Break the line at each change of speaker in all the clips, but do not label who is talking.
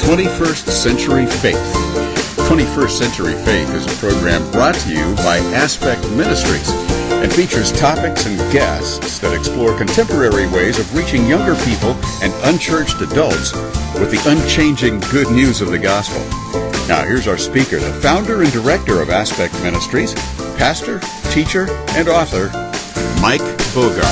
21st Century Faith. 21st Century Faith is a program brought to you by Aspect Ministries and features topics and guests that explore contemporary ways of reaching younger people and unchurched adults with the unchanging good news of the gospel. Now here's our speaker, the founder and director of Aspect Ministries, pastor, teacher, and author, Mike Bogart.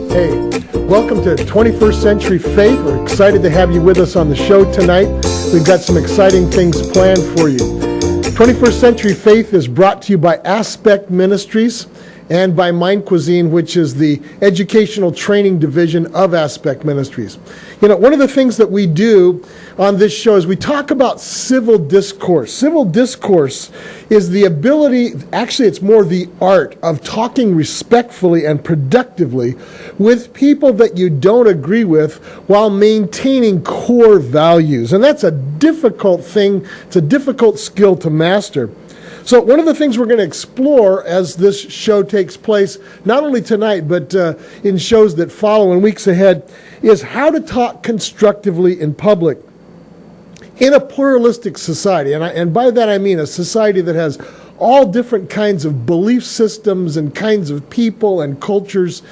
Hey, welcome to 21st Century Faith. We're excited to have you with us on the show tonight. We've got some exciting things planned for you. 21st Century Faith is brought to you by Aspect Ministries and by Mind Cuisine, which is the educational training division of Aspect Ministries. You know, one of the things that we do on this show is we talk about civil discourse. Civil discourse is the ability, actually it's more the art of talking respectfully and productively with people that you don't agree with while maintaining core values. And that's a difficult thing, it's a difficult skill to master. So one of the things we're going to explore as this show takes place, not only tonight, but in shows that follow in weeks ahead, is how to talk constructively in public in a pluralistic society. And by that I mean a society that has all different kinds of belief systems and kinds of people and cultures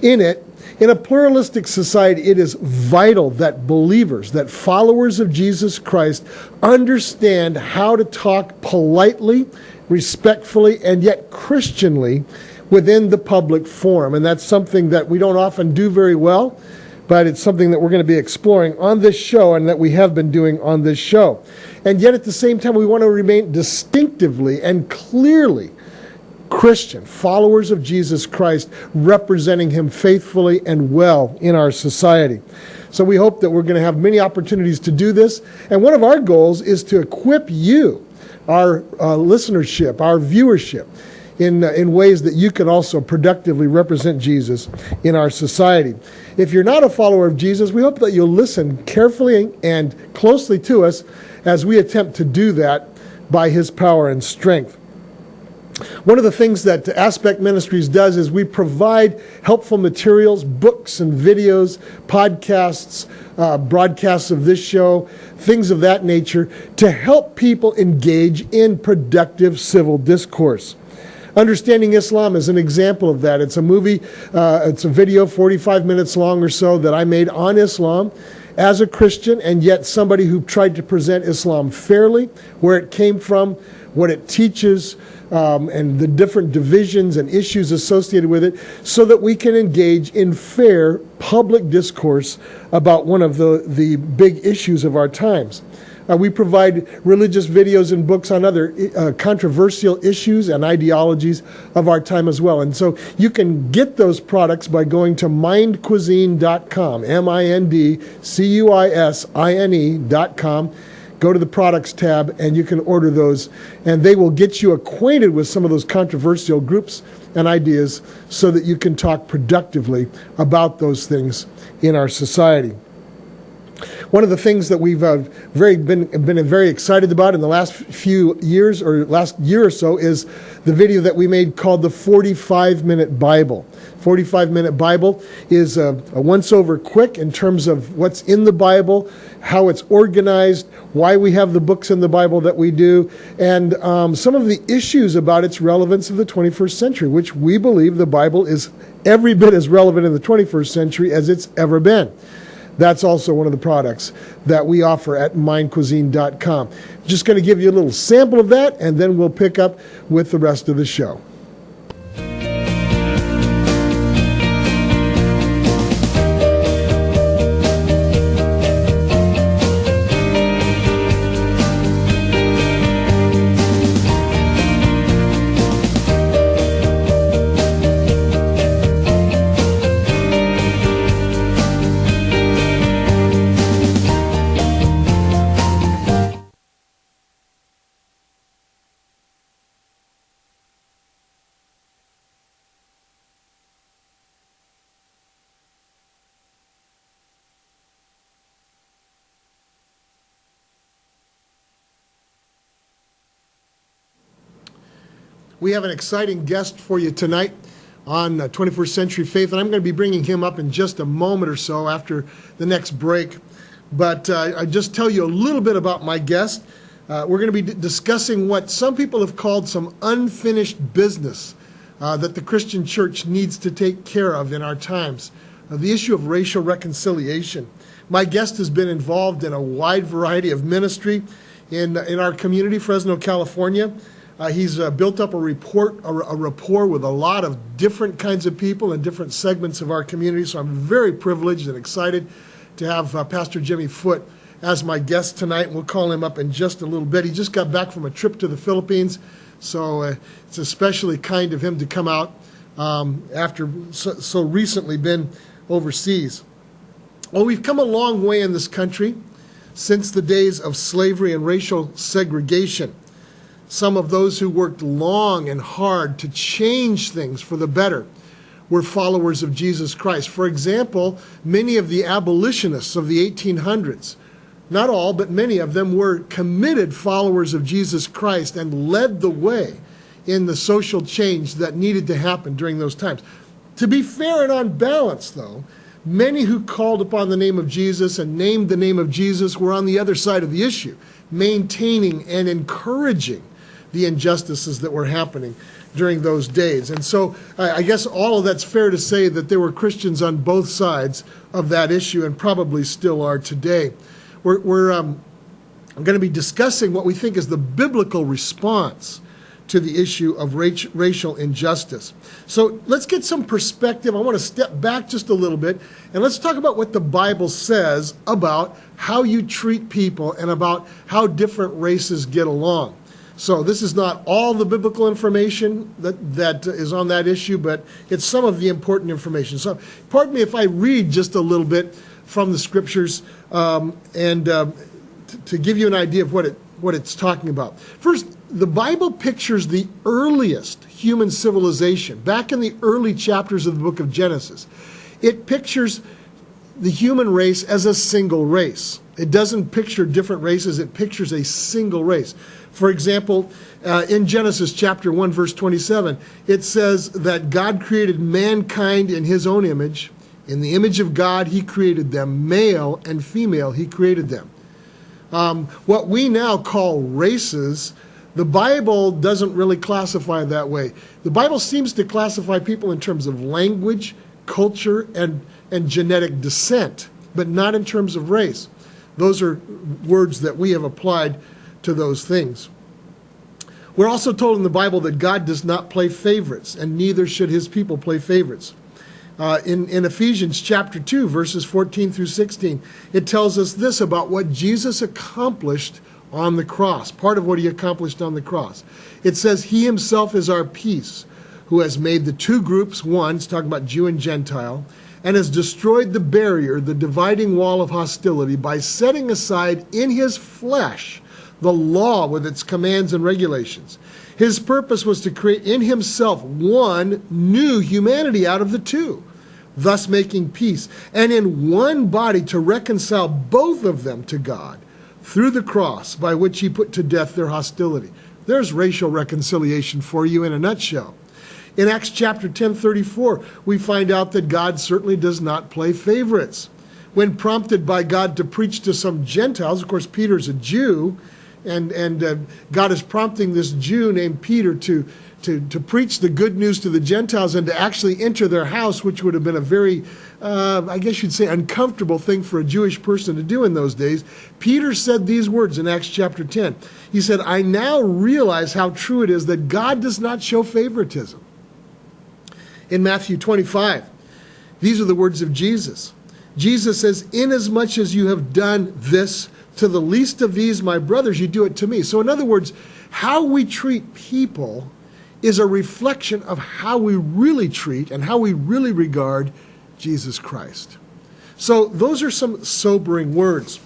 in it. In a pluralistic society, it is vital that believers, that followers of Jesus Christ, understand how to talk politely, respectfully, and yet Christianly within the public forum. And that's something that we don't often do very well, but it's something that we're going to be exploring on this show and that we have been doing on this show. And yet at the same time, we want to remain distinctively and clearly Christian, followers of Jesus Christ, representing Him faithfully and well in our society. So we hope that we're going to have many opportunities to do this. And one of our goals is to equip you, our listenership, our viewership, in ways that you can also productively represent Jesus in our society. If you're not a follower of Jesus, we hope that you'll listen carefully and closely to us as we attempt to do that by His power and strength. One of the things that Aspect Ministries does is we provide helpful materials, books and videos, podcasts, broadcasts of this show, things of that nature, to help people engage in productive civil discourse. Understanding Islam is an example of that. It's a movie, it's a video 45 minutes long or so that I made on Islam as a Christian and yet somebody who tried to present Islam fairly, where it came from, what it teaches, and the different divisions and issues associated with it, so that we can engage in fair public discourse about one of the big issues of our times. We provide religious videos and books on other controversial issues and ideologies of our time as well. And so you can get those products by going to mindcuisine.com, mindcuisine.com. Go to the products tab and you can order those, and they will get you acquainted with some of those controversial groups and ideas so that you can talk productively about those things in our society. One of the things that we've been very excited about in the last few years, or last year or so, is the video that we made called the 45-Minute Bible. 45-Minute Bible is a once-over quick in terms of what's in the Bible, how it's organized, why we have the books in the Bible that we do, and some of the issues about its relevance in the 21st century, which we believe the Bible is every bit as relevant in the 21st century as it's ever been. That's also one of the products that we offer at mindcuisine.com. Just going to give you a little sample of that, and then we'll pick up with the rest of the show. We have an exciting guest for you tonight. on 21st Century Faith, and I'm going to be bringing him up in just a moment or so after the next break. But I just tell you a little bit about my guest. We're going to be discussing what some people have called some unfinished business that the Christian church needs to take care of in our times. The issue of racial reconciliation. My guest has been involved in a wide variety of ministry in our community, Fresno, California. He's built up a rapport with a lot of different kinds of people in different segments of our community. So I'm very privileged and excited to have Pastor Jymme Foote as my guest tonight. We'll call him up in just a little bit. He just got back from a trip to the Philippines, so it's especially kind of him to come out after so recently been overseas. Well, we've come a long way in this country since the days of slavery and racial segregation. Some of those who worked long and hard to change things for the better were followers of Jesus Christ. For example, many of the abolitionists of the 1800s, not all, but many of them were committed followers of Jesus Christ and led the way in the social change that needed to happen during those times. To be fair and on balance, though, many who called upon the name of Jesus and named the name of Jesus were on the other side of the issue, maintaining and encouraging the injustices that were happening during those days. And so I guess all of that's fair to say that there were Christians on both sides of that issue and probably still are today. We're going to be discussing what we think is the biblical response to the issue of racial injustice. So let's get some perspective. I want to step back just a little bit and let's talk about what the Bible says about how you treat people and about how different races get along. So this is not all the biblical information that is on that issue, but it's some of the important information. So pardon me if I read just a little bit from the scriptures to give you an idea of what it's talking about. First, the Bible pictures the earliest human civilization, back in the early chapters of the book of Genesis. It pictures the human race as a single race. It doesn't picture different races, it pictures a single race. For example, in Genesis chapter 1, verse 27, it says that God created mankind in his own image. In the image of God, he created them. Male and female, he created them. What we now call races, the Bible doesn't really classify that way. The Bible seems to classify people in terms of language, culture, and genetic descent, but not in terms of race. Those are words that we have applied to those things. We're also told in the Bible that God does not play favorites, and neither should his people play favorites. In Ephesians chapter 2, verses 14 through 16, it tells us this about what Jesus accomplished on the cross, part of what he accomplished on the cross. It says, he himself is our peace, who has made the two groups one, it's talking about Jew and Gentile, and has destroyed the barrier, the dividing wall of hostility, by setting aside in his flesh the law with its commands and regulations. His purpose was to create in himself one new humanity out of the two, thus making peace, and in one body to reconcile both of them to God through the cross, by which he put to death their hostility. There's racial reconciliation for you in a nutshell. In Acts chapter 10:34, we find out that God certainly does not play favorites. When prompted by God to preach to some Gentiles, of course, Peter's a Jew, and God is prompting this Jew named Peter to preach the good news to the Gentiles and to actually enter their house, which would have been a very, I guess you'd say, uncomfortable thing for a Jewish person to do in those days. Peter said these words in Acts chapter 10. He said, I now realize how true it is that God does not show favoritism. In Matthew 25, these are the words of Jesus. Jesus says, inasmuch as you have done this to the least of these, my brothers, you do it to me. So in other words, how we treat people is a reflection of how we really treat and how we really regard Jesus Christ. So those are some sobering words.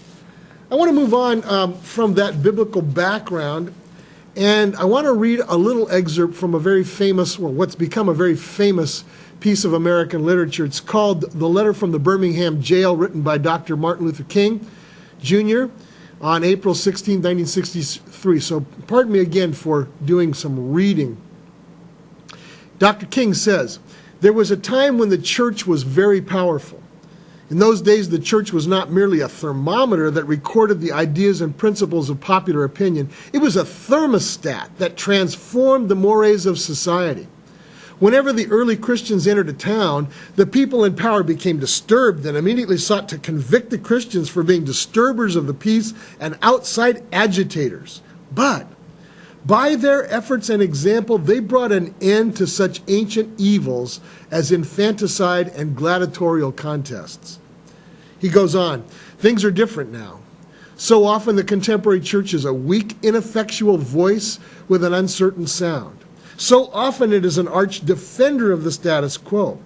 I want to move on from that biblical background, and I want to read a little excerpt from a very famous, well, what's become a very famous piece of American literature. It's called The Letter from the Birmingham Jail, written by Dr. Martin Luther King, Jr., on April 16, 1963. So pardon me again for doing some reading. Dr. King says, There was a time when the church was very powerful. In those days, the church was not merely a thermometer that recorded the ideas and principles of popular opinion. It was a thermostat that transformed the mores of society. Whenever the early Christians entered a town, the people in power became disturbed and immediately sought to convict the Christians for being disturbers of the peace and outside agitators. But by their efforts and example, they brought an end to such ancient evils as infanticide and gladiatorial contests. He goes on, things are different now. So often the contemporary church is a weak, ineffectual voice with an uncertain sound. So often it is an arch defender of the status quo.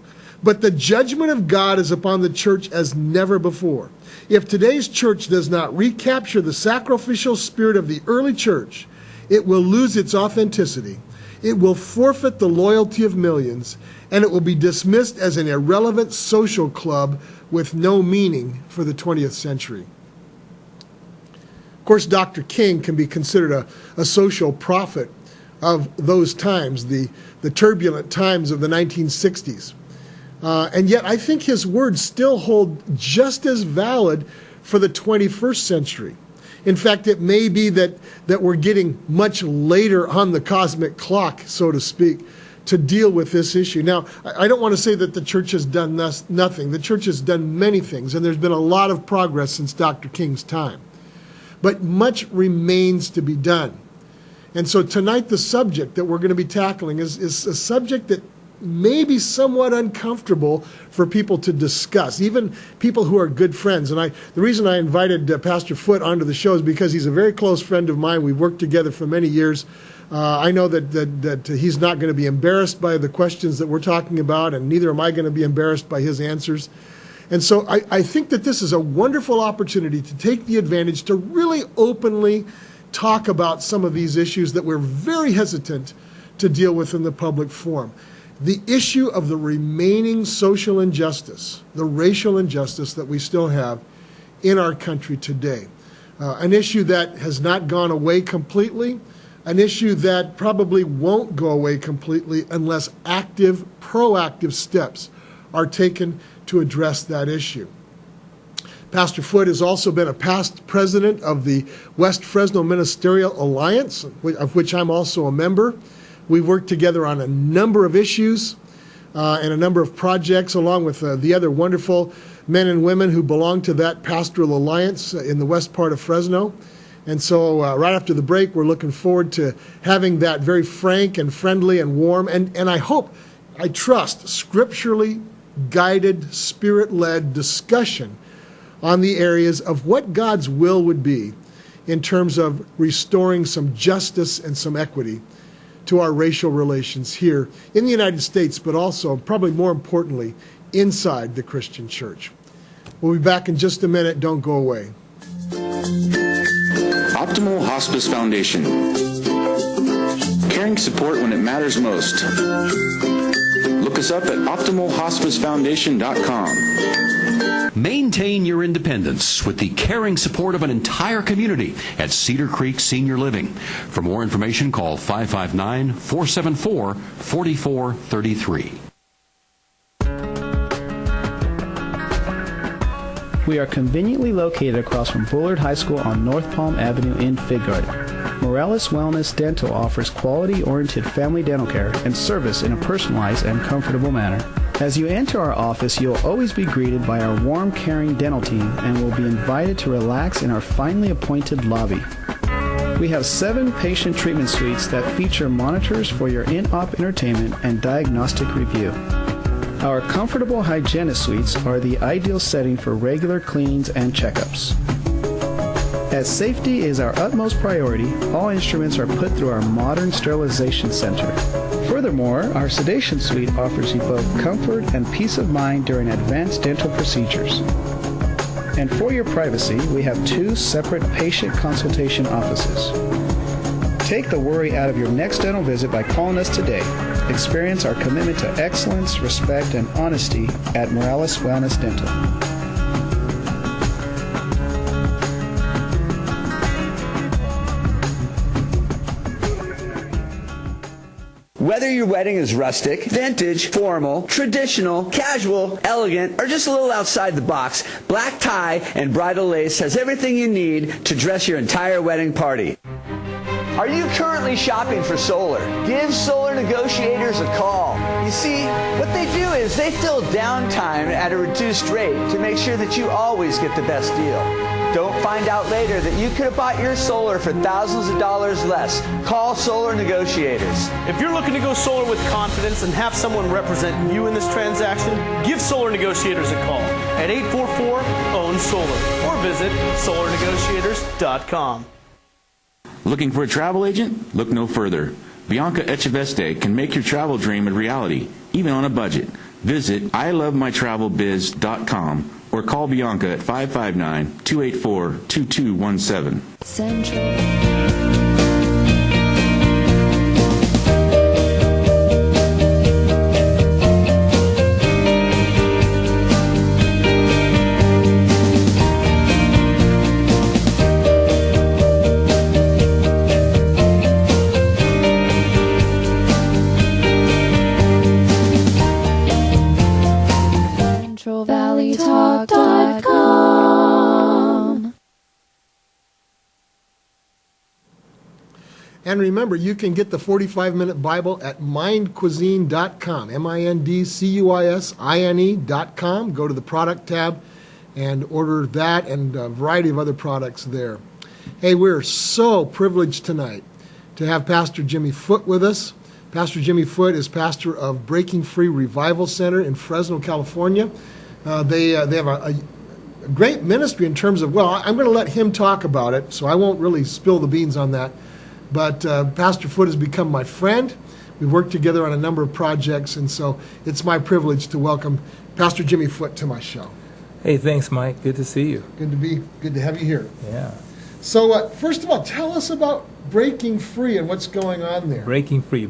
But the judgment of God is upon the church as never before. If today's church does not recapture the sacrificial spirit of the early church, it will lose its authenticity, it will forfeit the loyalty of millions, and it will be dismissed as an irrelevant social club with no meaning for the 20th century. Of course, Dr. King can be considered a social prophet of those times, the turbulent times of the 1960s. And yet I think his words still hold just as valid for the 21st century. In fact, it may be that we're getting much later on the cosmic clock, so to speak, to deal with this issue. Now, I don't want to say that the church has done nothing. The church has done many things, and there's been a lot of progress since Dr. King's time. But much remains to be done. And so tonight, the subject that we're going to be tackling is a subject that may be somewhat uncomfortable for people to discuss, even people who are good friends. And the reason I invited Pastor Foote onto the show is because he's a very close friend of mine. We've worked together for many years. I know that he's not going to be embarrassed by the questions that we're talking about, and neither am I going to be embarrassed by his answers. And so I think that this is a wonderful opportunity to take the advantage to really openly talk about some of these issues that we're very hesitant to deal with in the public forum. The issue of the remaining social injustice, the racial injustice that we still have in our country today. An issue that has not gone away completely, an issue that probably won't go away completely unless active, proactive steps are taken to address that issue. Pastor Foote has also been a past president of the West Fresno Ministerial Alliance, of which I'm also a member. We've worked together on a number of issues and a number of projects, along with the other wonderful men and women who belong to that pastoral alliance in the west part of Fresno. And so right after the break, we're looking forward to having that very frank and friendly and warm, and I trust, scripturally guided, spirit-led discussion on the areas of what God's will would be in terms of restoring some justice and some equity to our racial relations here in the United States, but also, probably more importantly, inside the Christian church. We'll be back in just a minute. Don't go away.
Optimal Hospice Foundation. Caring support when it matters most. Look us up at optimalhospicefoundation.com.
Maintain your independence with the caring support of an entire community at Cedar Creek Senior Living. For more information, call 559-474-4433.
We are conveniently located across from Bullard High School on North Palm Avenue in Fig Garden. Morales Wellness Dental offers quality-oriented family dental care and service in a personalized and comfortable manner. As you enter our office, you'll always be greeted by our warm, caring dental team and will be invited to relax in our finely appointed lobby. We have 7 patient treatment suites that feature monitors for your in-op entertainment and diagnostic review. Our comfortable hygienist suites are the ideal setting for regular cleanings and checkups. As safety is our utmost priority, all instruments are put through our modern sterilization center. Furthermore, our sedation suite offers you both comfort and peace of mind during advanced dental procedures. And for your privacy, we have 2 separate patient consultation offices. Take the worry out of your next dental visit by calling us today. Experience our commitment to excellence, respect, and honesty at Morales Wellness Dental.
Whether your wedding is rustic, vintage, formal, traditional, casual, elegant, or just a little outside the box, Black Tie and Bridal Lace has everything you need to dress your entire wedding party. Are you currently shopping for solar? Give Solar Negotiators a call. You see, what they do is they fill downtime at a reduced rate to make sure that you always get the best deal. Don't find out later that you could have bought your solar for thousands of dollars less. Call Solar Negotiators.
If you're looking to go solar with confidence and have someone represent you in this transaction, give Solar Negotiators a call at 844-OWN-SOLAR or visit solarnegotiators.com.
Looking for a travel agent? Look no further. Bianca Echeveste can make your travel dream a reality, even on a budget. Visit ilovemytravelbiz.com or call Bianca at 559-284-2217.
Central. CentralValleyTalk.com.
And remember, you can get the 45-minute Bible at mindcuisine.com, mindcuisine.com. Go to the product tab and order that and a variety of other products there. Hey, we're so privileged tonight to have Pastor Jymme Foote with us. Pastor Jymme Foote is pastor of Breaking Free Revival Center in Fresno, California. They have a great ministry in terms of, well, I'm going to let him talk about it, so I won't really spill the beans on that. But Pastor Foote has become my friend. We've worked together on a number of projects, and so it's my privilege to welcome Pastor Jymme Foote to my show.
Hey, thanks, Mike. Good to see you.
Good to have you here.
Yeah.
So first of all, tell us about Breaking Free and what's going on there.
Breaking Free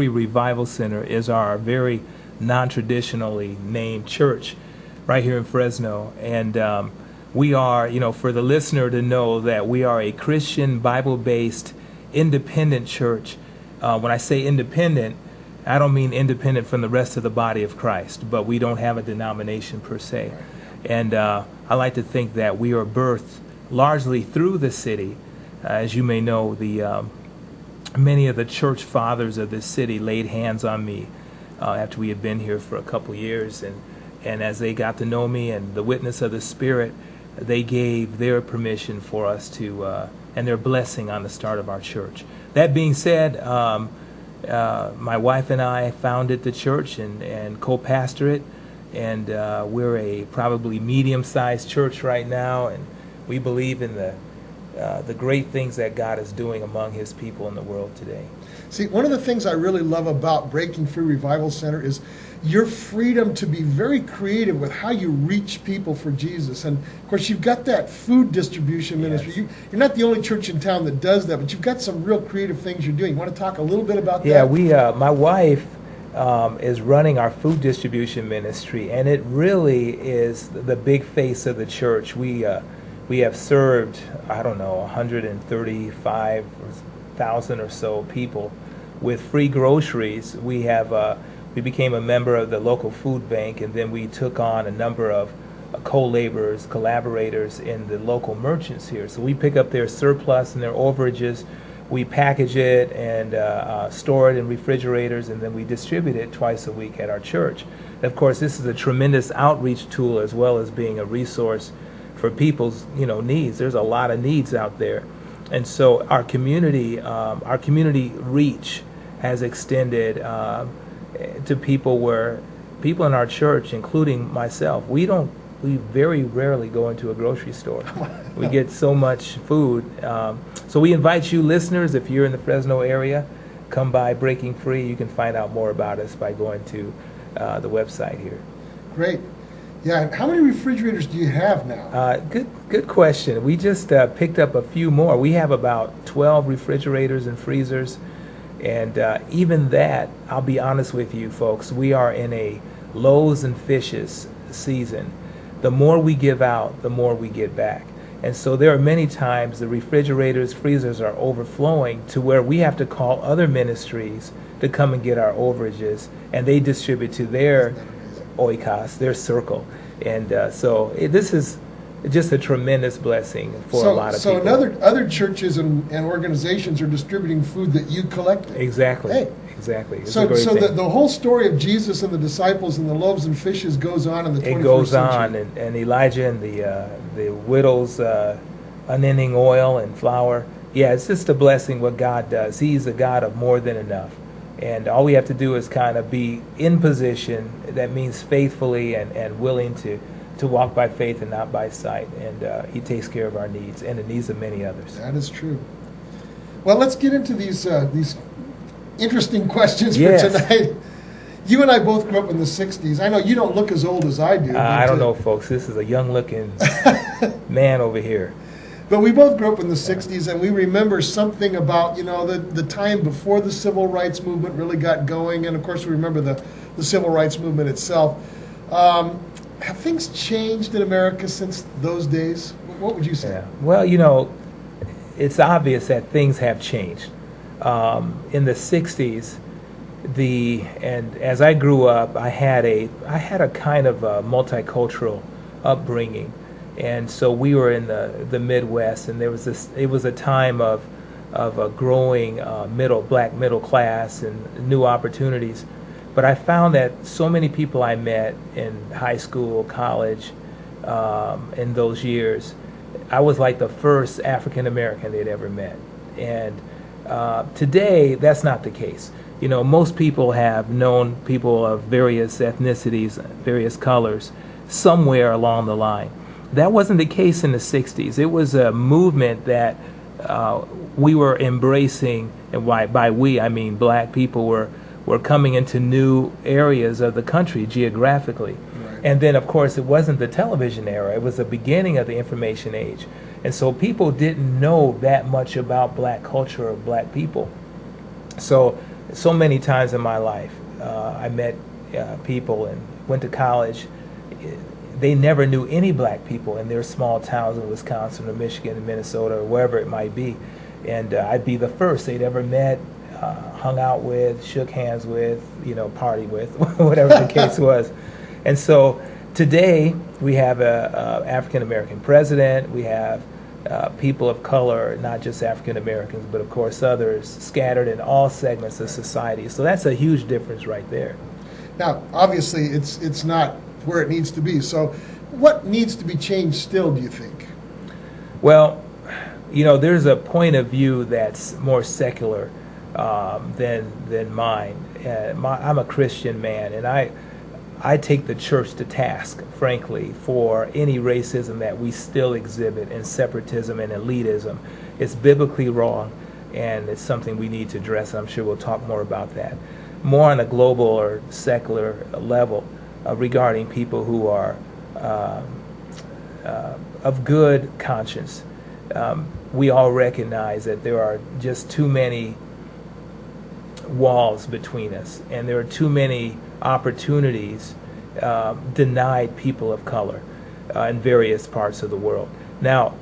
Revival Center is our very non-traditionally named church right here in Fresno. And we are, for the listener to know that we are a Christian, Bible-based, independent church. When I say independent, I don't mean independent from the rest of the body of Christ, but we don't have a denomination per se. And I like to think that we are birthed largely through the city. As you may know, many of the church fathers of this city laid hands on me after we had been here for a couple years. And as they got to know me and the witness of the Spirit, they gave their permission for us to, and their blessing on the start of our church. That being said, my wife and I founded the church and co-pastor it, and we're a probably medium-sized church right now, and we believe in the great things that God is doing among His people in the world today.
See, one of the things I really love about Breaking Free Revival Center is your freedom to be very creative with how you reach people for Jesus. And, of course, you've got that food distribution ministry.
Yes.
You're not the only church in town that does that, but you've got some real creative things you're doing. You want to talk a little bit about that?
Yeah, my wife is running our food distribution ministry, and it really is the big face of the church. We have served, 135,000 or so people with free groceries. We became a member of the local food bank, and then we took on a number of co-laborers, collaborators in the local merchants here. So we pick up their surplus and their overages, we package it and store it in refrigerators, and then we distribute it twice a week at our church. And of course, this is a tremendous outreach tool as well as being a resource for people's needs. There's a lot of needs out there, and so our community reach has extended to people in our church, including myself. We very rarely go into a grocery store. We get so much food. So we invite you listeners, if you're in the Fresno area, come by Breaking Free. You can find out more about us by going to the website here.
Great. Yeah, and how many refrigerators do you have now?
Good question. We just picked up a few more. We have about 12 refrigerators and freezers. And even that, I'll be honest with you folks, we are in a loaves and fishes season. The more we give out, the more we get back. And so there are many times the refrigerators, freezers are overflowing to where we have to call other ministries to come and get our overages, and they distribute to their oikos, their circle. And this is just a tremendous blessing for a lot of people.
So other churches and organizations are distributing food that you collected.
Exactly.
Hey.
Exactly. It's
So
a great thing.
the whole story of Jesus and the disciples and the loaves and fishes goes on in the 21st century.
It goes on, and Elijah and the widow's unending oil and flour. Yeah, it's just a blessing what God does. He's a God of more than enough. And all we have to do is kind of be in position. That means faithfully and willing to walk by faith and not by sight. And he takes care of our needs and the needs of many others.
That is true. Well, let's get into these interesting questions
Yes.
for tonight. You and I both grew up in the 60s. I know you don't look as old as I do.
I don't know, folks. This is a young-looking man over here.
But we both grew up in the 60s, and we remember something about, the time before the civil rights movement really got going. And, of course, we remember the civil rights movement itself. Have things changed in America since those days? What would you say?
Yeah. Well, it's obvious that things have changed. In the 60s, and as I grew up, I had a kind of a multicultural upbringing, and so we were in the Midwest, and it was a time of a growing black middle class and new opportunities. But I found that so many people I met in high school, college, in those years, I was like the first African American they'd ever met, and today, that's not the case. Most people have known people of various ethnicities, various colors, somewhere along the line. That wasn't the case in the 60s. It was a movement that we were embracing, and by we, I mean black people were coming into new areas of the country geographically. Right. And then, of course, it wasn't the television era. It was the beginning of the information age. And so people didn't know that much about black culture or black people. So many times in my life, I met people and went to college. They never knew any black people in their small towns in Wisconsin or Michigan or Minnesota or wherever it might be. And I'd be the first they'd ever met, hung out with, shook hands with, party with, whatever the case was. And so today we have a African American president. We have people of color, not just African Americans, but of course others, scattered in all segments of society. So that's a huge difference right there.
Now, obviously, it's not where it needs to be. So what needs to be changed still, do you think?
Well, there's a point of view that's more secular than mine. I'm a Christian man, and I take the church to task, frankly, for any racism that we still exhibit, and separatism and elitism. It's biblically wrong, and it's something we need to address. I'm sure we'll talk more about that. More on a global or secular level regarding people who are of good conscience. We all recognize that there are just too many walls between us, and there are too many opportunities denied people of color in various parts of the world. Now,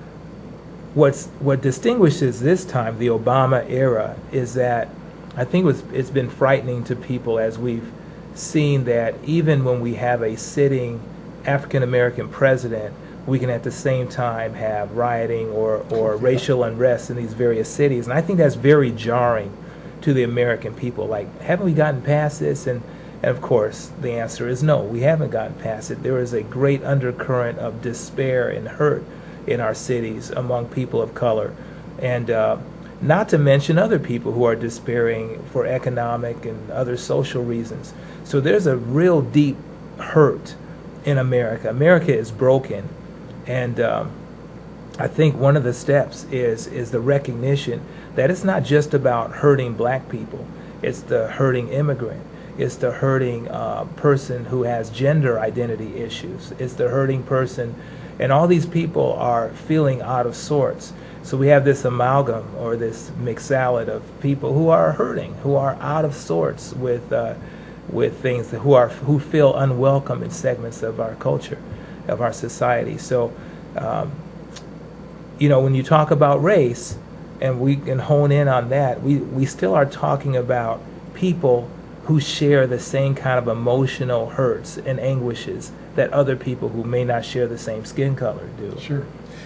what distinguishes this time, the Obama era, is that I think it's been frightening to people as we've seen that even when we have a sitting African American president, we can at the same time have rioting or racial unrest in these various cities. And I think that's very jarring to the American people. Like, haven't we gotten past this? And of course, the answer is no, we haven't gotten past it. There is a great undercurrent of despair and hurt in our cities among people of color. And not to mention other people who are despairing for economic and other social reasons. So there's a real deep hurt in America. America is broken. And I think one of the steps is the recognition that it's not just about hurting black people. It's the hurting immigrant. It's the hurting person who has gender identity issues. It's the hurting person. And all these people are feeling out of sorts. So we have this amalgam or this mixed salad of people who are hurting, who are out of sorts with things, who feel unwelcome in segments of our culture, of our society. So, when you talk about race, and we can hone in on that, we still are talking about people who share the same kind of emotional hurts and anguishes that other people who may not share the same skin color do.
Sure.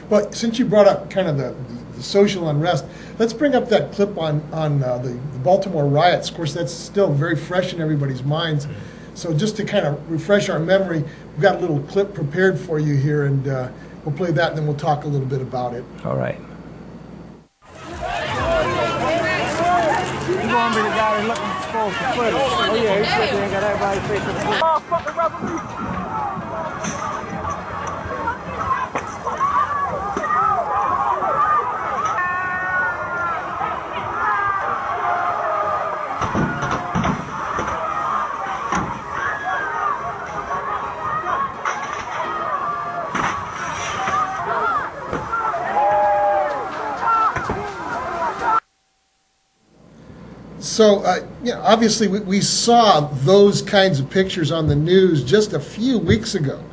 Well, since you brought up kind of the social unrest, let's bring up that clip on the Baltimore riots. Of course, that's still very fresh in everybody's minds. So just to kind of refresh our memory, we've got a little clip prepared for you here, and we'll play that, and then we'll talk a little bit about it.
All right.
You gonna be the guy that's looking for footage? Oh yeah, he's sitting there and got everybody facing the footage. Motherfucking revolution!
So, obviously we saw those kinds of pictures on the news just a few weeks ago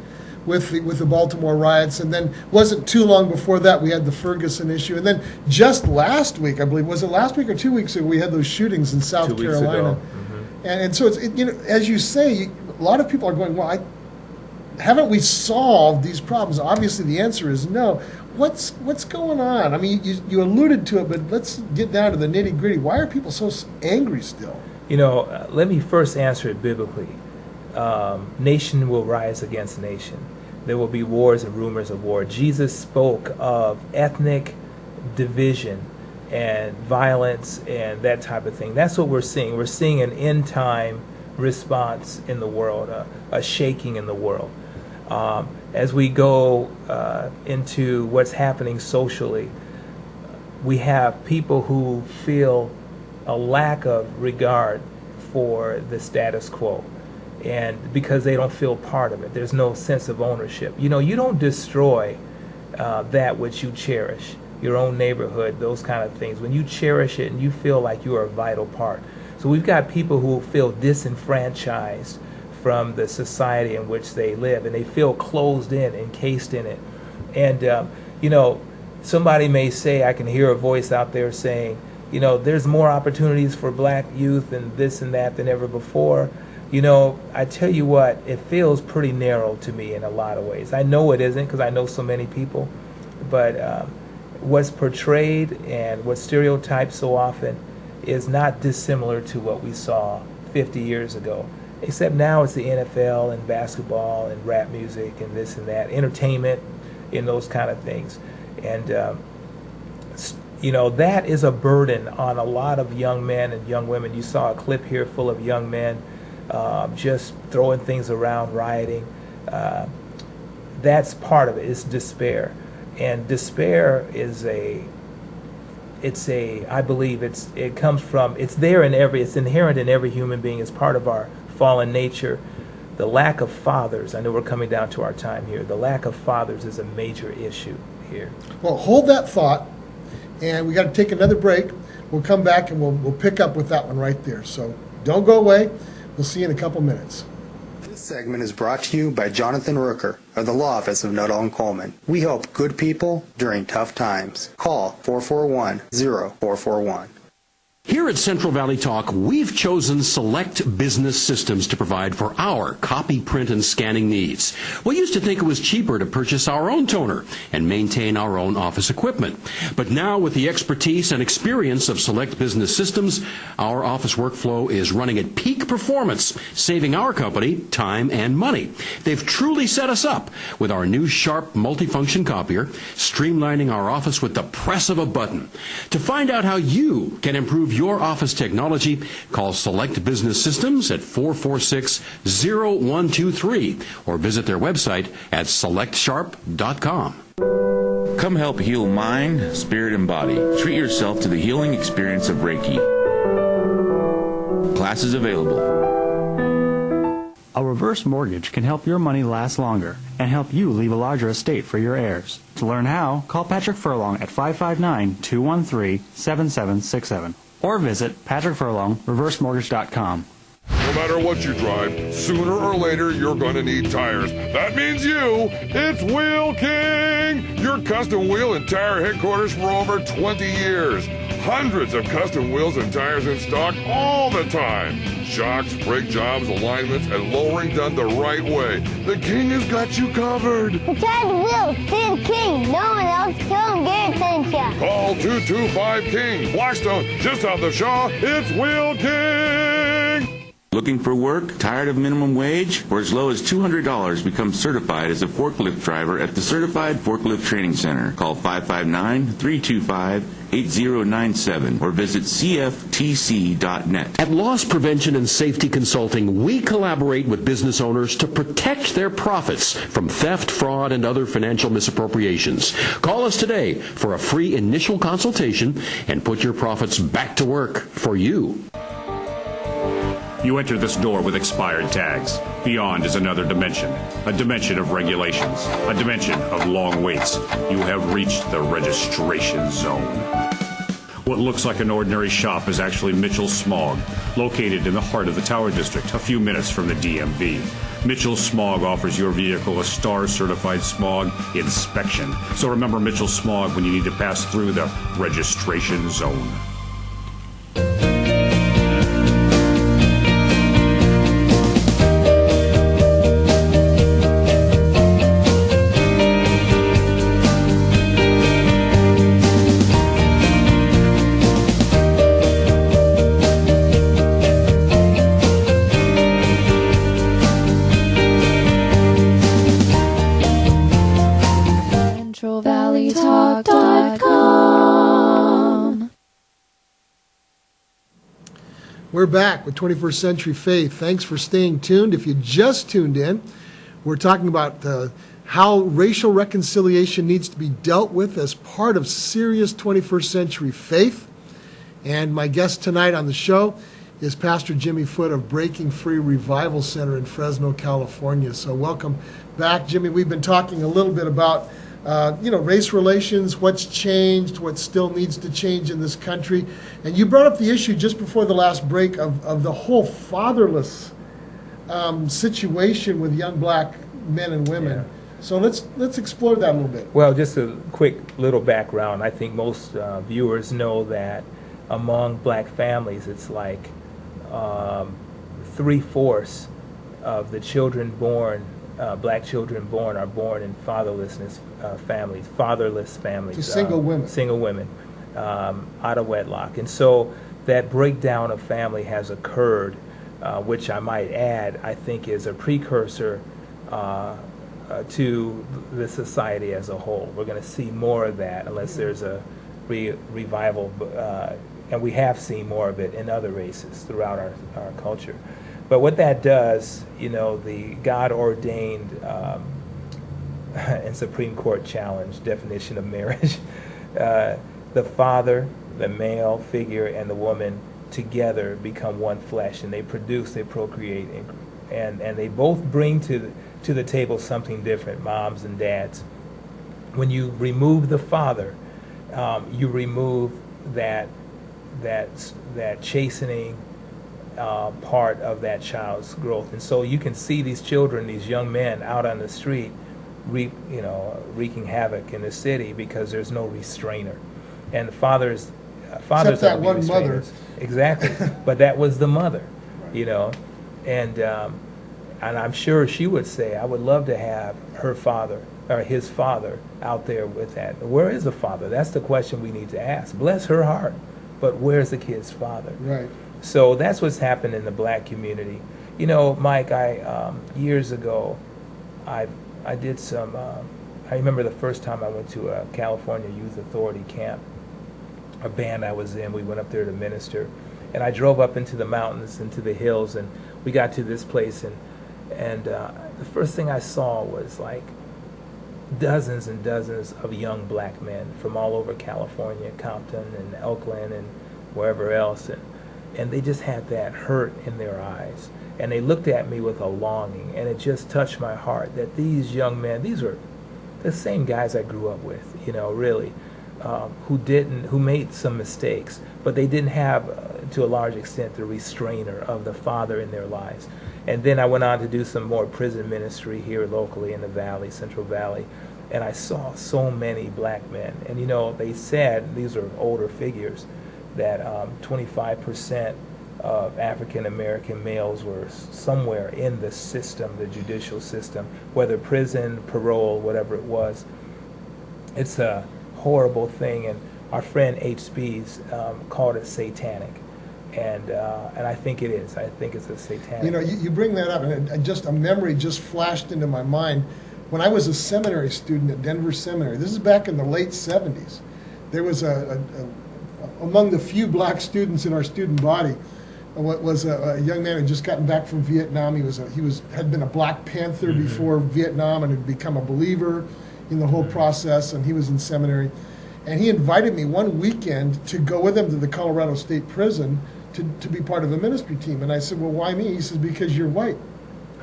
with the Baltimore riots, and then wasn't too long before that we had the Ferguson issue, and then just last week, I believe, was it last week or 2 weeks ago, we had those shootings in South Carolina. And so it's, as you say, a lot of people are going, well, haven't we solved these problems? Obviously the answer is no. What's going on? I mean, you alluded to it, but let's get down to the nitty-gritty. Why are people so angry still?
Let me first answer it biblically. Nation will rise against nation. There will be wars and rumors of war. Jesus spoke of ethnic division and violence and that type of thing. That's what we're seeing. We're seeing an end-time response in the world, a shaking in the world. As we go into what's happening socially, we have people who feel a lack of regard for the status quo, and because they don't feel part of it. There's no sense of ownership. You don't destroy that which you cherish, your own neighborhood, those kind of things. When you cherish it and you feel like you are a vital part. So we've got people who feel disenfranchised from the society in which they live, and they feel closed in, encased in it. And somebody may say, I can hear a voice out there saying, there's more opportunities for black youth and this and that than ever before. I tell you what, it feels pretty narrow to me in a lot of ways. I know it isn't, because I know so many people, but what's portrayed and what's stereotyped so often is not dissimilar to what we saw 50 years ago. Except now it's the NFL and basketball and rap music and this and that, entertainment and those kind of things. And, that is a burden on a lot of young men and young women. You saw a clip here full of young men just throwing things around, rioting. That's part of it. It's despair. And despair is I believe it comes from, it's inherent in every human being. It's part of our fallen nature. The lack of fathers, I know we're coming down to our time here, the lack of fathers is a major issue here.
Well, hold that thought, and we got to take another break. We'll come back and we'll pick up with that one right there. So don't go away. We'll see you in a couple minutes.
This segment is brought to you by Jonathan Rooker of the Law Office of Nuttall & Coleman. We help good people during tough times. Call 441-0441.
Here at Central Valley Talk, we've chosen Select Business Systems to provide for our copy, print, and scanning needs. We used to think it was cheaper to purchase our own toner and maintain our own office equipment. But now, with the expertise and experience of Select Business Systems, our office workflow is running at peak performance, saving our company time and money. They've truly set us up with our new sharp multifunction copier, streamlining our office with the press of a button. To find out how you can improve your office technology, call Select Business Systems at 446-0123 or visit their website at selectsharp.com.
Come help heal mind, spirit, and body. Treat yourself to the healing experience of Reiki. Classes available.
A reverse mortgage can help your money last longer and help you leave a larger estate for your heirs. To learn how, call Patrick Furlong at 559-213-7767 or visit patrickfurlongreversemortgage.com.
No matter what you drive, sooner or later you're going to need tires. That means you. It's Wheel King, your custom wheel and tire headquarters for over 20 years. Hundreds of custom wheels and tires in stock all the time. Shocks, brake jobs, alignments, and lowering done the right way. The King has got you covered.
The Tired Wheels, see the King. No one else can get attention.
Call 225-KING. Blackstone, just off the Shaw, it's Wheel King.
Looking for work? Tired of minimum wage? For as low as $200, become certified as a forklift driver at the Certified Forklift Training Center. Call 559-325-8097 or visit cftc.net.
At Loss Prevention and Safety Consulting, we collaborate with business owners to protect their profits from theft, fraud, and other financial misappropriations. Call us today for a free initial consultation and put your profits back to work for you.
You enter this door with expired tags. Beyond is another dimension, a dimension of regulations, a dimension of long waits. You have reached the registration zone. What looks like an ordinary shop is actually Mitchell Smog, located in the heart of the Tower District, a few minutes from the DMV. Mitchell Smog offers your vehicle a STAR-certified smog inspection. So remember Mitchell Smog when you need to pass through the registration zone.
We're back with 21st Century Faith. Thanks for staying tuned. If you just tuned in, we're talking about how racial reconciliation needs to be dealt with as part of serious 21st century faith. And my guest tonight on the show is Pastor Jymme Foote of Breaking Free Revival Center in Fresno, California. So welcome back, Jymme. We've been talking a little bit about race relations, what's changed, what still needs to change in this country. And you brought up the issue just before the last break of the whole fatherless situation with young black men and women. Yeah. So let's explore that a little bit.
Well, just a quick little background. I think most viewers know that among black families, it's like 3/4 of the children born, black children born, are born in fatherless families.
To single women.
Single women, out of wedlock. And so that breakdown of family has occurred, which I might add, I think is a precursor to the society as a whole. We're going to see more of that unless there's a revival, and we have seen more of it in other races throughout our culture. But what that does, the God-ordained and Supreme Court challenge definition of marriage, the father, the male figure, and the woman together become one flesh, and they produce, they procreate, and they both bring to the table something different, moms and dads. When you remove the father, you remove that chastening part of that child's growth. And so you can see these children, these young men out on the street wreaking havoc in the city because there's no restrainer. And fathers
Except that one mother.
Exactly. But that was the mother, and I'm sure she would say, I would love to have her father or his father out there with that. Where is the father? That's the question we need to ask. Bless her heart, but where's the kid's father?
Right.
So that's what's happened in the black community. Mike, years ago, I did some, I remember the first time I went to a California Youth Authority camp, a band I was in. We went up there to minister, and I drove up into the mountains, into the hills, and we got to this place, and the first thing I saw was like dozens and dozens of young black men from all over California, Compton and Oakland and wherever else, and they just had that hurt in their eyes, and they looked at me with a longing, and it just touched my heart that these young men, these were the same guys I grew up with, really, who made some mistakes, but they didn't have, to a large extent, the restrainer of the father in their lives. And then I went on to do some more prison ministry here locally in the Valley, Central Valley, and I saw so many black men. And they said, these are older figures, that 25% of African American males were somewhere in the system, the judicial system, whether prison, parole, whatever it was. It's a horrible thing, and our friend H. Spees called it satanic, and I think it is. I think it's a satanic.
You know, you bring that up, and just a memory just flashed into my mind. When I was a seminary student at Denver Seminary, this is back in the late 70s, there was among the few black students in our student body, was a young man who had just gotten back from Vietnam. He had been a Black Panther before Vietnam and had become a believer in the whole process, and he was in seminary. And he invited me one weekend to go with him to the Colorado State Prison to be part of the ministry team. And I said, well, why me? He says, because you're white.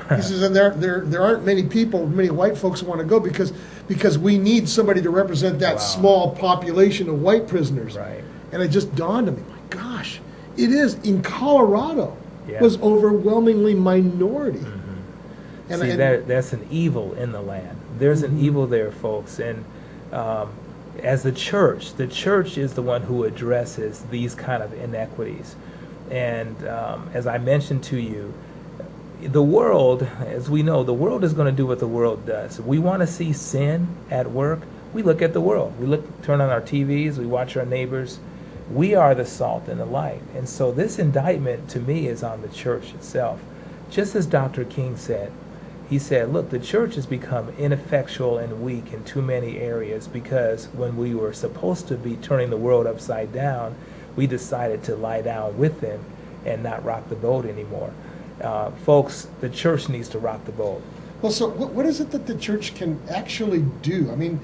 He says, and there aren't many white folks who want to go because we need somebody to represent that small population of white prisoners.
Right.
And it just dawned on me, my gosh, it is in Colorado was overwhelmingly minority.
And that's an evil in the land. There's an evil there, folks. And as the church is the one who addresses these kind of inequities. And as I mentioned to you, the world, as we know, the world is going to do what the world does. If we want to see sin at work, we look at the world. Turn on our TVs, we watch our neighbors. We are the salt and the light. And so this indictment to me is on the church itself. Just as Dr. King said, he said, look, the church has become ineffectual and weak in too many areas because when we were supposed to be turning the world upside down, we decided to lie down with them and not rock the boat anymore. Folks, the church needs to rock the boat.
Well, so what is it that the church can actually do? I mean,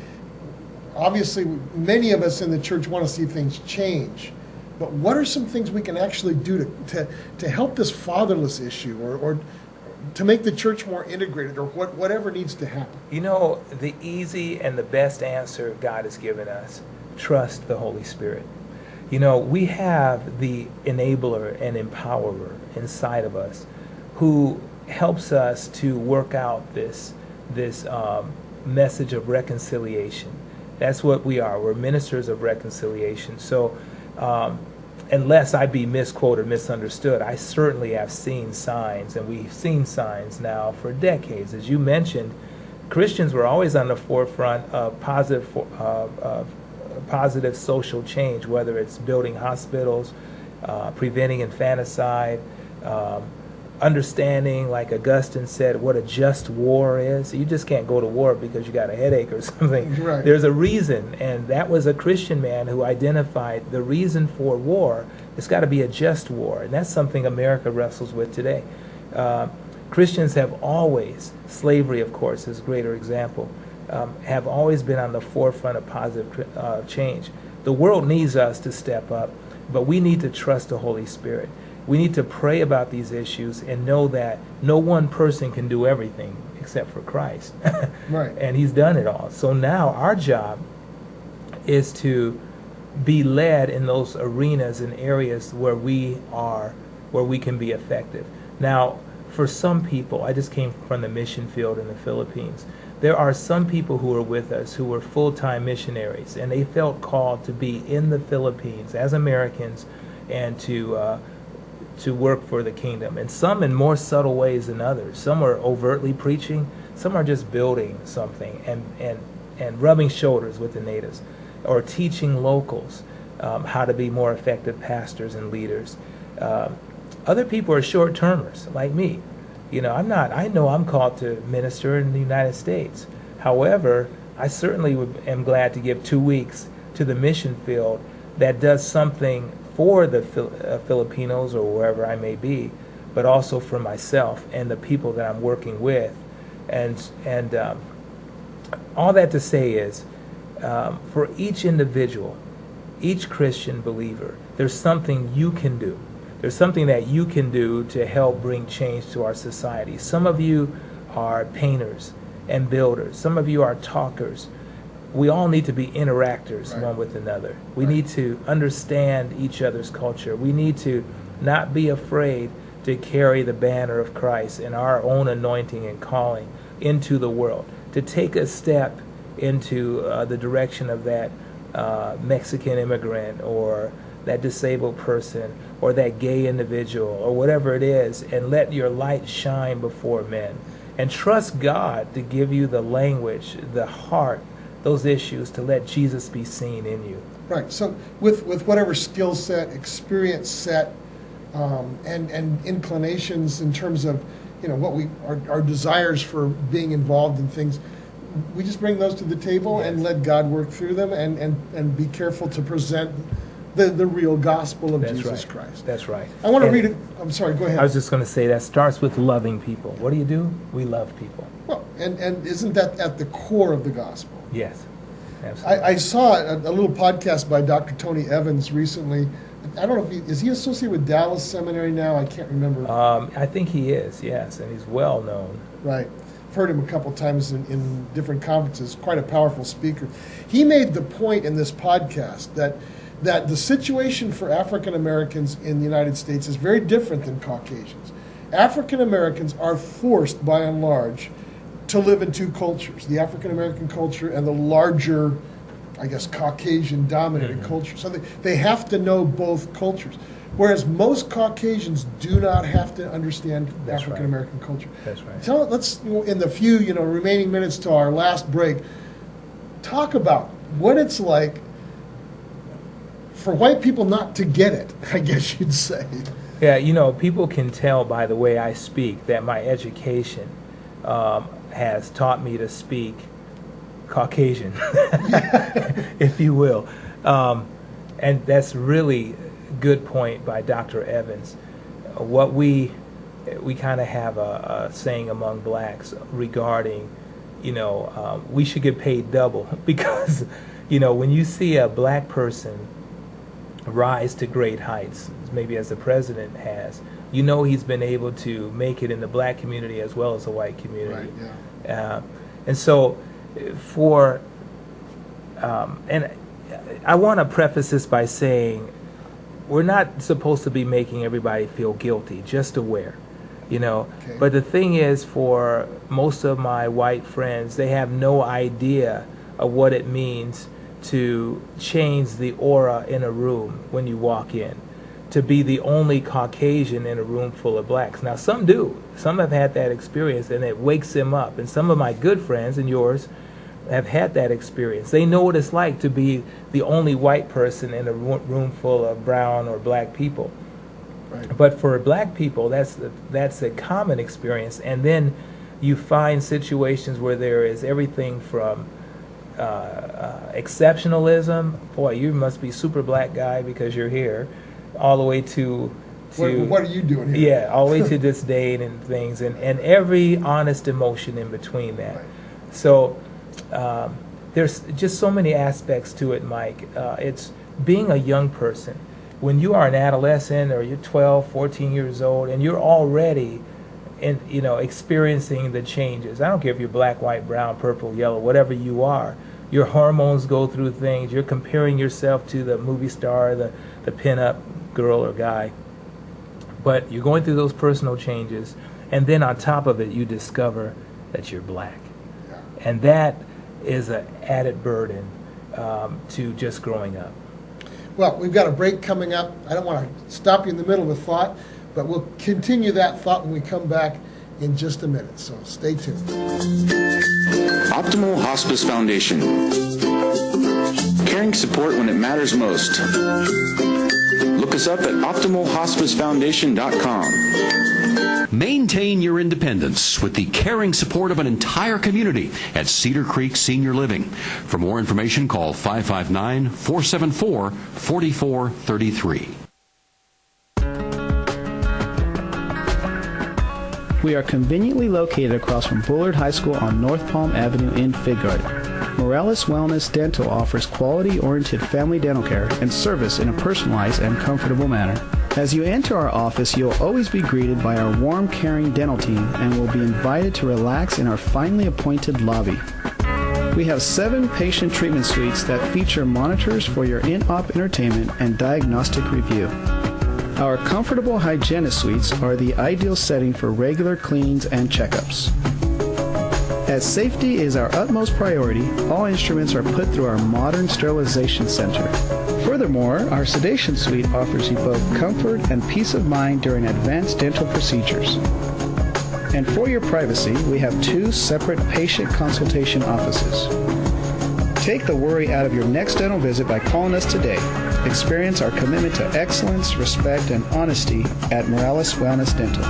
obviously, many of us in the church want to see things change. But what are some things we can actually do to help this fatherless issue or to make the church more integrated or whatever needs to happen?
You know, the easy and the best answer God has given us, trust the Holy Spirit. You know, we have the enabler and empowerer inside of us who helps us to work out this message of reconciliation. That's what we are. We're ministers of reconciliation. So unless I be misquoted, misunderstood, I certainly have seen signs, and we've seen signs now for decades. As you mentioned, Christians were always on the forefront of positive social change, whether it's building hospitals, preventing infanticide, understanding, like Augustine said, what a just war is. You just can't go to war because you got a headache or something.
Right.
There's a reason, and that was a Christian man who identified the reason for war. It's got to be a just war, and that's something America wrestles with today. Christians have always, slavery of course is a greater example, have always been on the forefront of positive change. The world needs us to step up, but we need to trust the Holy Spirit. We need to pray about these issues and know that no one person can do everything except for Christ.
Right.
And He's done it all. So now our job is to be led in those arenas and areas where we can be effective. Now, for some people, I just came from the mission field in the Philippines. There are some people who are with us who are full-time missionaries, and they felt called to be in the Philippines as Americans and to work for the kingdom. And some in more subtle ways than others. Some are overtly preaching, some are just building something and rubbing shoulders with the natives, or teaching locals how to be more effective pastors and leaders. Other people are short-termers, like me. You know, I know I'm called to minister in the United States. However, I certainly am glad to give 2 weeks to the mission field that does something for the Filipinos or wherever I may be, but also for myself and the people that I'm working with. And all that to say is, for each individual, each Christian believer, there's something you can do. There's something that you can do to help bring change to our society. Some of you are painters and builders. Some of you are talkers. We all need to be interactors one with another. We need to understand each other's culture. We need to not be afraid to carry the banner of Christ and our own anointing and calling into the world, to take a step into the direction of that Mexican immigrant or that disabled person or that gay individual or whatever it is, and let your light shine before men. And trust God to give you the language, the heart, those issues to let Jesus be seen in you.
Right. So with whatever skill set, experience set, and inclinations in terms of, what our desires for being involved in things, we just bring those to the table and let God work through them and be careful to present the real gospel of Jesus Christ.
That's right.
I want to read it. I'm sorry, go ahead.
I was just going to say that starts with loving people. What do? We love people.
Well, and isn't that at the core of the gospel?
Yes, absolutely.
I saw a little podcast by Dr. Tony Evans recently. I don't know if is he associated with Dallas Seminary now? I can't remember.
I think he is, yes, and he's well known.
Right. I've heard him a couple times in different conferences. Quite a powerful speaker. He made the point in this podcast that the situation for African Americans in the United States is very different than Caucasians. African Americans are forced, by and large, to live in two cultures, the African American culture and the larger, I guess, Caucasian-dominated culture. So they have to know both cultures, whereas most Caucasians do not have to understand African American culture.
That's right.
Let's, in the few remaining minutes to our last break, talk about what it's like for white people not to get it, I guess you'd say.
Yeah, people can tell by the way I speak that my education has taught me to speak Caucasian, if you will. And that's really a good point by Dr. Evans. What we kind of have a saying among blacks regarding, we should get paid double because, when you see a black person rise to great heights, maybe as the president has, he's been able to make it in the black community as well as the white community.
Right, yeah.
And so and I want to preface this by saying we're not supposed to be making everybody feel guilty, just aware, Okay. But the thing is, for most of my white friends, they have no idea of what it means to change the aura in a room when you walk in, to be the only Caucasian in a room full of blacks. Now, some do. Some have had that experience, and it wakes them up. And some of my good friends and yours have had that experience. They know what it's like to be the only white person in a room full of brown or black people. Right. But for black people, that's a common experience. And then you find situations where there is everything from exceptionalism, boy, you must be super black guy because you're here, all the way to
what are you doing here?
Yeah, all the way to disdain and things, and every honest emotion in between that. Right. So there's just so many aspects to it, Mike. It's being a young person. When you are an adolescent or you're 12, 14 years old, and you're already experiencing the changes. I don't care if you're black, white, brown, purple, yellow, whatever you are. Your hormones go through things. You're comparing yourself to the movie star, the pin-up girl or guy. But you're going through those personal changes, and then on top of it, you discover that you're black. Yeah. And that is an added burden to just growing up.
Well, we've got a break coming up. I don't want to stop you in the middle of a thought, but we'll continue that thought when we come back in just a minute, so stay tuned.
Optimal Hospice Foundation. Caring support when it matters most. Look us up at optimalhospicefoundation.com.
Maintain your independence with the caring support of an entire community at Cedar Creek Senior Living. For more information, call 559-474-4433.
We are conveniently located across from Bullard High School on North Palm Avenue in Fig Garden. Morales Wellness Dental offers quality-oriented family dental care and service in a personalized and comfortable manner. As you enter our office, you'll always be greeted by our warm, caring dental team and will be invited to relax in our finely appointed lobby. We have 7 patient treatment suites that feature monitors for your in-op entertainment and diagnostic review. Our comfortable hygienist suites are the ideal setting for regular cleanings and checkups. As safety is our utmost priority, all instruments are put through our modern sterilization center. Furthermore, our sedation suite offers you both comfort and peace of mind during advanced dental procedures. And for your privacy, we have 2 separate patient consultation offices. Take the worry out of your next dental visit by calling us today. Experience our commitment to excellence, respect, and honesty at Morales Wellness Dental.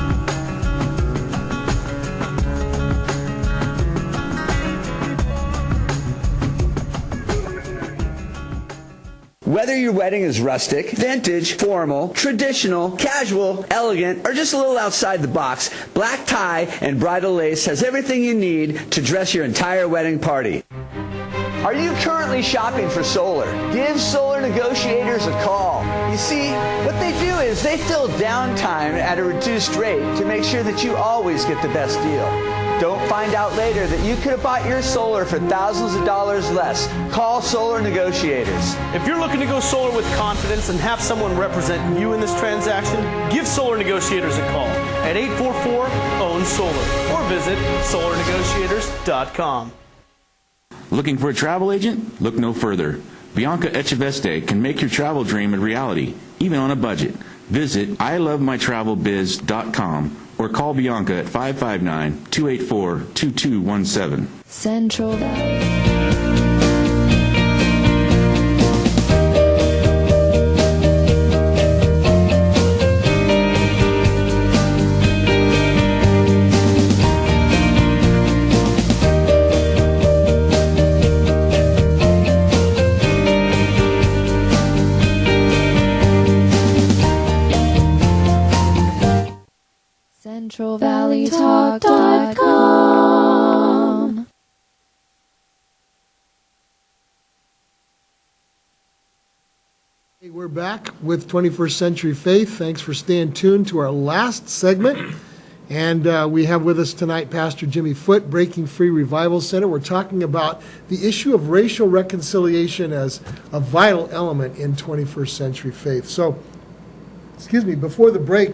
Whether your wedding is rustic, vintage, formal, traditional, casual, elegant, or just a little outside the box, black tie and bridal lace has everything you need to dress your entire wedding party. Are you currently shopping for solar? Give Solar Negotiators a call. You see, what they do is they fill downtime at a reduced rate to make sure that you always get the best deal. Don't find out later that you could have bought your solar for thousands of dollars less. Call Solar Negotiators.
If you're looking to go solar with confidence and have someone represent you in this transaction, give Solar Negotiators a call at 844-OWN-SOLAR or visit solarnegotiators.com.
Looking for a travel agent? Look no further. Bianca Echeveste can make your travel dream a reality, even on a budget. Visit ilovemytravelbiz.com or call Bianca at 559-284-2217.
Central Valley. CentralValleyTalk.com.
Hey, we're back with 21st Century Faith. Thanks for staying tuned to our last segment. And we have with us tonight Pastor Jymme Foote, Breaking Free Revival Center. We're talking about the issue of racial reconciliation as a vital element in 21st Century Faith. So, before the break,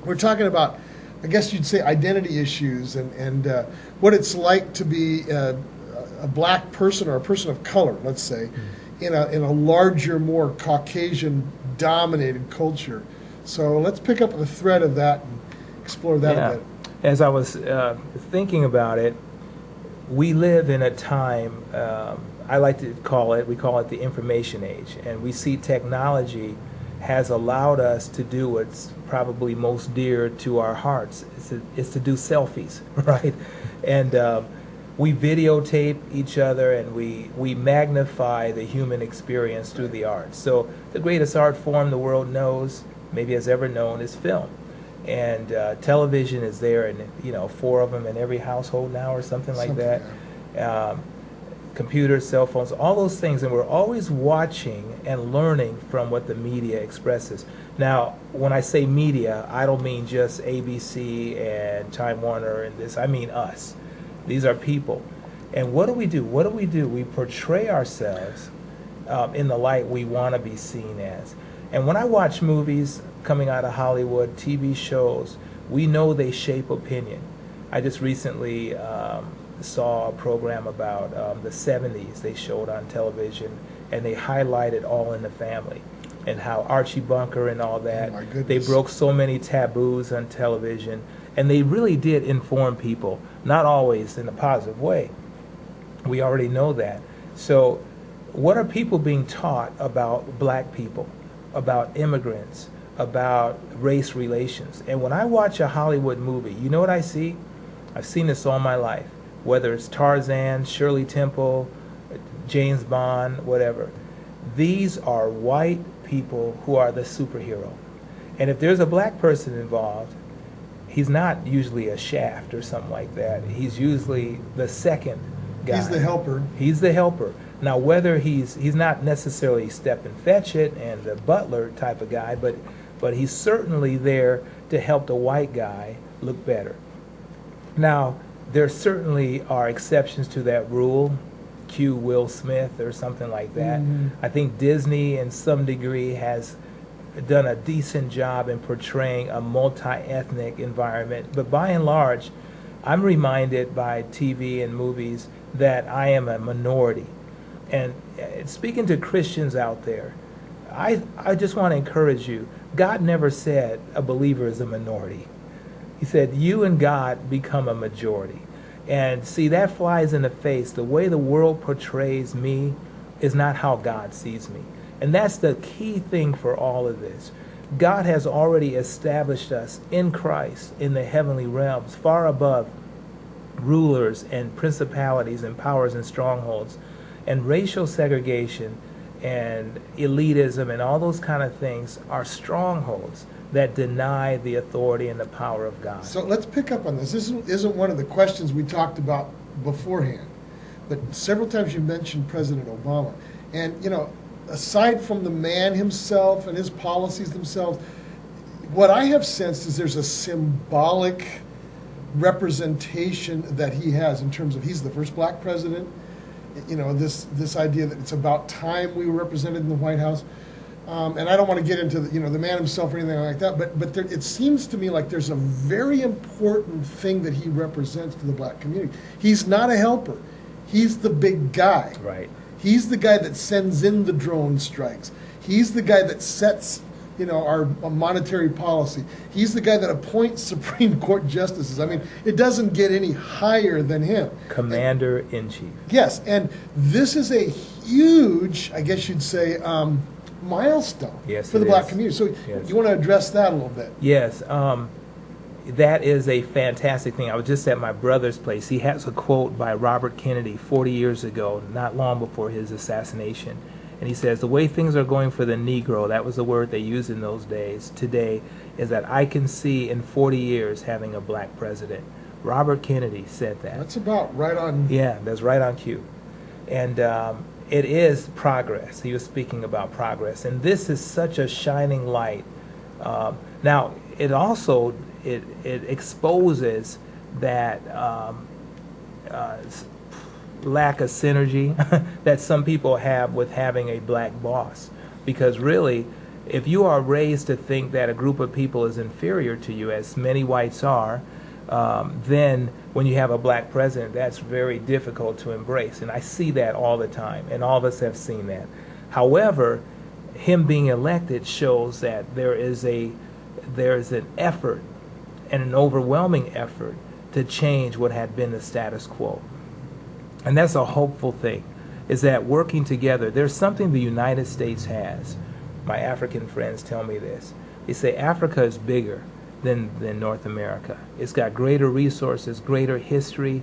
we're talking about, I guess you'd say, identity issues and what it's like to be a black person or a person of color, let's say, in a larger, more Caucasian-dominated culture. So let's pick up the thread of that and explore that a bit.
As I was thinking about it, we live in a time, I like to call it the information age, and we see technology has allowed us to do what's probably most dear to our hearts. It's to do selfies, right? And we videotape each other, and we magnify the human experience through the arts. So the greatest art form the world knows, maybe has ever known, is film. And television is there, and 4 of them in every household now, or something like that. Computers, cell phones, all those things, and we're always watching and learning from what the media expresses. Now, when I say media, I don't mean just ABC and Time Warner and this. I mean us. These are people. And what do we do? We portray ourselves in the light we want to be seen as. And when I watch movies coming out of Hollywood, TV shows, we know they shape opinion. I just recently saw a program about the 70s they showed on television, and they highlighted All in the Family and how Archie Bunker and all that, they broke so many taboos on television, and they really did inform people, not always in a positive way. We already know that. So what are people being taught about black people, about immigrants, about race relations? And when I watch a Hollywood movie, you know what I see? I've seen this all my life. Whether it's Tarzan, Shirley Temple, James Bond, whatever. These are white people who are the superhero. And if there's a black person involved, he's not usually a Shaft or something like that. He's usually the second guy.
He's the helper.
He's the helper. Now, whether he's not necessarily Stepin Fetchit and the butler type of guy, but he's certainly there to help the white guy look better. Now, there certainly are exceptions to that rule, cue Will Smith or something like that. I think Disney, in some degree, has done a decent job in portraying a multi-ethnic environment. But by and large, I'm reminded by TV and movies that I am a minority. And speaking to Christians out there, I just want to encourage you. God never said a believer is a minority. He said you and God become a majority. And see, that flies in the face. The way the world portrays me is not how God sees me. And that's the key thing for all of this. God has already established us in Christ in the heavenly realms, far above rulers and principalities and powers and strongholds. And racial segregation and elitism and all those kind of things are strongholds that deny the authority and the power of God.
So let's pick up on this. This isn't one of the questions we talked about beforehand, but several times you mentioned President Obama. And, aside from the man himself and his policies themselves, what I have sensed is there's a symbolic representation that he has in terms of he's the first black president. This idea that it's about time we were represented in the White House. And I don't want to get into the man himself or anything like that, but it seems to me like there's a very important thing that he represents to the black community. He's not a helper. He's the big guy.
Right.
He's the guy that sends in the drone strikes. He's the guy that sets our monetary policy. He's the guy that appoints Supreme Court justices. I mean, it doesn't get any higher than him.
Commander-in-Chief.
Yes, and this is a huge, I guess you'd say, milestone for the black community. So you want to address that a little bit?
Yes. That is a fantastic thing. I was just at my brother's place. He has a quote by Robert Kennedy 40 years ago, not long before his assassination. And he says, the way things are going for the Negro, that was the word they used in those days, today, is that I can see in 40 years having a black president. Robert Kennedy said that.
That's about right on.
Yeah, that's right on cue. And it is progress. He was speaking about progress. And this is such a shining light. Now, it also, it exposes that lack of synergy that some people have with having a black boss. Because really, if you are raised to think that a group of people is inferior to you, as many whites are, then when you have a black president, that's very difficult to embrace. And I see that all the time, and all of us have seen that. However, him being elected shows that there is an effort, and an overwhelming effort, to change what had been the status quo. And that's a hopeful thing, is that working together, there's something the United States has. My African friends tell me this. They say Africa is bigger than North America. It's got greater resources, greater history,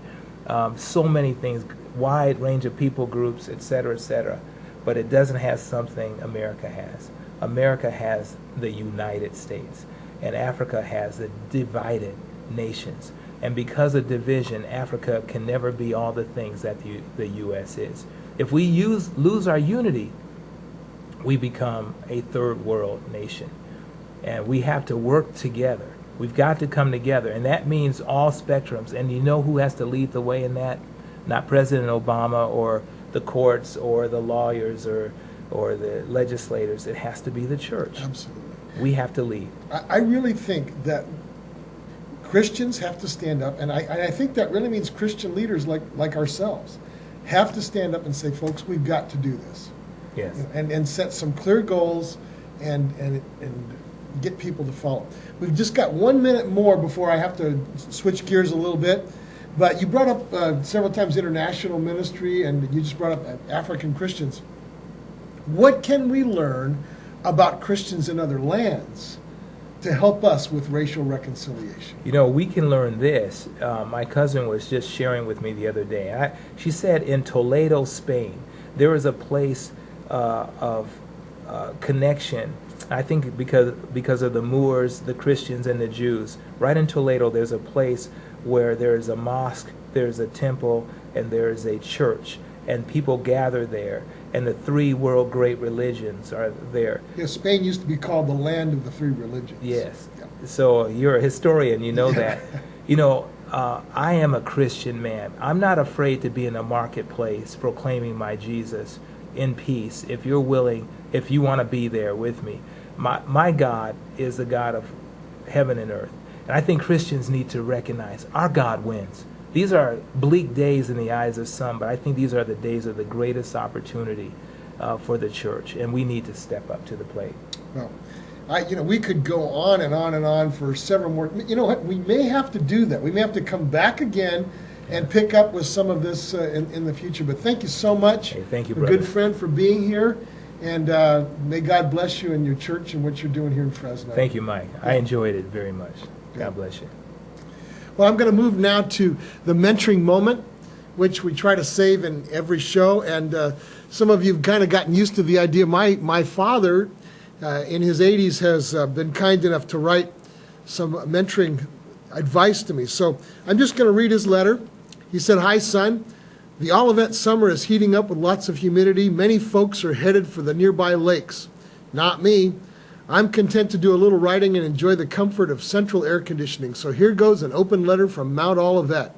so many things, wide range of people groups, et cetera, but it doesn't have something America has. America has the United States, and Africa has the divided nations. And because of division, Africa can never be all the things that the U.S. is. If we lose our unity, we become a third world nation. And we have to work together. We've got to come together. And that means all spectrums. And you know who has to lead the way in that? Not President Obama or the courts or the lawyers or the legislators. It has to be the church.
Absolutely.
We have to lead.
I really think that Christians have to stand up, and I think that really means Christian leaders like ourselves have to stand up and say, folks, we've got to do this.
Yes.
And set some clear goals and get people to follow. We've just got 1 minute more before I have to switch gears a little bit. But you brought up several times international ministry, and you just brought up African Christians. What can we learn about Christians in other lands to help us with racial reconciliation?
We can learn this. My cousin was just sharing with me the other day. She said in Toledo, Spain, there is a place of connection. I think because of the Moors, the Christians, and the Jews. Right in Toledo, there's a place where there is a mosque, there's a temple, and there is a church. And people gather there. And the three world great religions are there.
Yeah, Spain used to be called the land of the three religions.
Yes.
Yeah.
So you're a historian, you know that. I am a Christian man. I'm not afraid to be in a marketplace proclaiming my Jesus in peace, if you're willing, if you want to be there with me. My God is the God of heaven and earth. And I think Christians need to recognize our God wins. these are bleak days in the eyes of some, but I think these are the days of the greatest opportunity for the church, and we need to step up to the plate.
Well, we could go on and on and on for several more. You know what? We may have to do that. We may have to come back again and pick up with some of this in the future. But thank you so much.
Hey, thank you,
a
brother.
good friend, for being here. And may God bless you and your church and what you're doing here in Fresno.
Thank you, Mike. I enjoyed it very much. God bless you.
Well, I'm going to move now to the mentoring moment, which we try to save in every show. And some of you have kind of gotten used to the idea. My father, in his 80s, has been kind enough to write some mentoring advice to me. So I'm just going to read his letter. He said, "Hi, son. The Olivet summer is heating up with lots of humidity. Many folks are headed for the nearby lakes. Not me. I'm content to do a little writing and enjoy the comfort of central air conditioning. So here goes an open letter from Mount Olivet.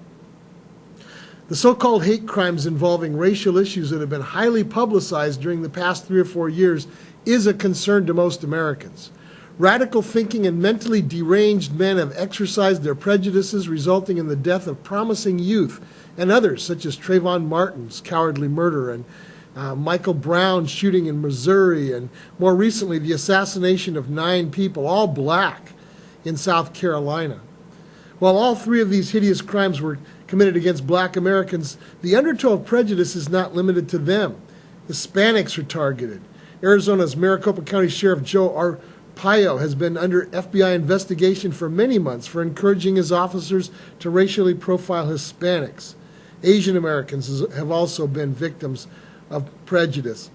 The so-called hate crimes involving racial issues that have been highly publicized during the past 3 or 4 years is a concern to most Americans. Radical thinking and mentally deranged men have exercised their prejudices, resulting in the death of promising youth and others, such as Trayvon Martin's cowardly murder and Michael Brown's shooting in Missouri, and more recently the assassination of 9 people, all black, in South Carolina. While all 3 of these hideous crimes were committed against black Americans, the undertow of prejudice is not limited to them. Hispanics are targeted. Arizona's Maricopa County Sheriff Joe Arpaio has been under FBI investigation for many months for encouraging his officers to racially profile Hispanics. Asian Americans have also been victims of prejudice.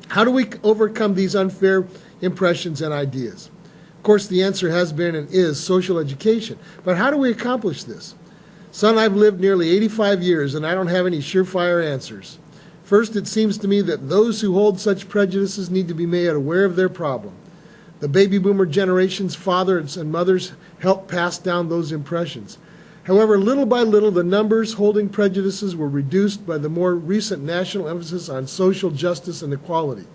How do we overcome these unfair impressions and ideas? Of course, the answer has been and is social education. But how do we accomplish this? Son, I've lived nearly 85 years, and I don't have any surefire answers. First, it seems to me that those who hold such prejudices need to be made aware of their problem. The baby boomer generation's fathers and mothers helped pass down those impressions. However, little by little, the numbers holding prejudices were reduced by the more recent national emphasis on social justice and equality.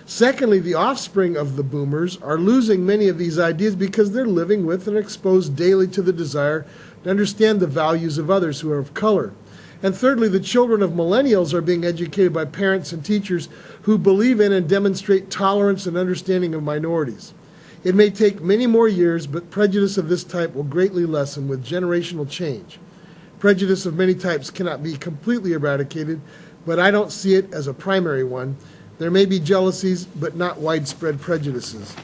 Secondly, the offspring of the boomers are losing many of these ideas because they're living with and exposed daily to the desire to understand the values of others who are of color. And thirdly, the children of millennials are being educated by parents and teachers who believe in and demonstrate tolerance and understanding of minorities. It may take many more years, but prejudice of this type will greatly lessen with generational change. Prejudice of many types cannot be completely eradicated, but I don't see it as a primary one. There may be jealousies, but not widespread prejudices.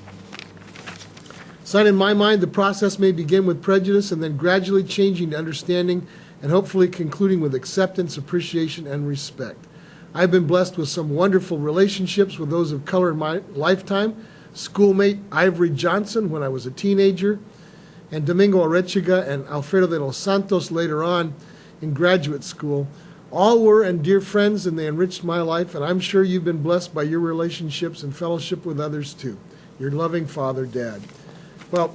Son, in my mind, the process may begin with prejudice and then gradually changing to understanding and hopefully concluding with acceptance, appreciation, and respect. I've been blessed with some wonderful relationships with those of color in my lifetime. Schoolmate Ivory Johnson when I was a teenager, and Domingo Arechiga and Alfredo de los Santos later on in graduate school. All were and dear friends, and they enriched my life, and I'm sure you've been blessed by your relationships and fellowship with others too. Your loving father, Dad. Well,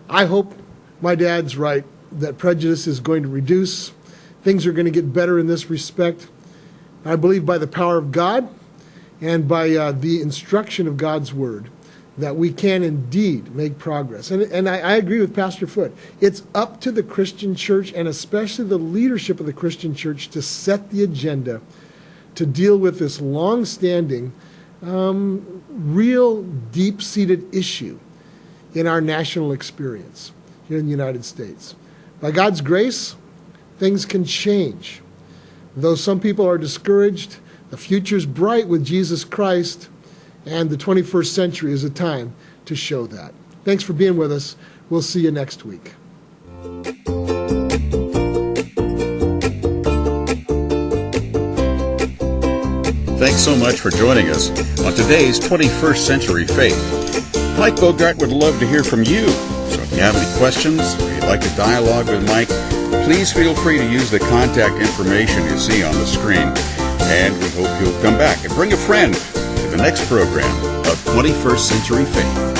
I hope my dad's right, that prejudice is going to reduce. Things are going to get better in this respect. I believe by the power of God and by the instruction of God's Word that we can indeed make progress. And I agree with Pastor Foote. It's up to the Christian church, and especially the leadership of the Christian church, to set the agenda to deal with this long-standing, real deep-seated issue in our national experience here in the United States. By God's grace, things can change. Though some people are discouraged, the future's bright with Jesus Christ, and the 21st century is a time to show that. Thanks for being with us. We'll see you next week.
Thanks so much for joining us on today's 21st Century Faith. Mike Bogart would love to hear from you. So if you have any questions or you'd like to dialogue with Mike, please feel free to use the contact information you see on the screen. And we hope you'll come back and bring a friend to the next program of 21st Century Faith.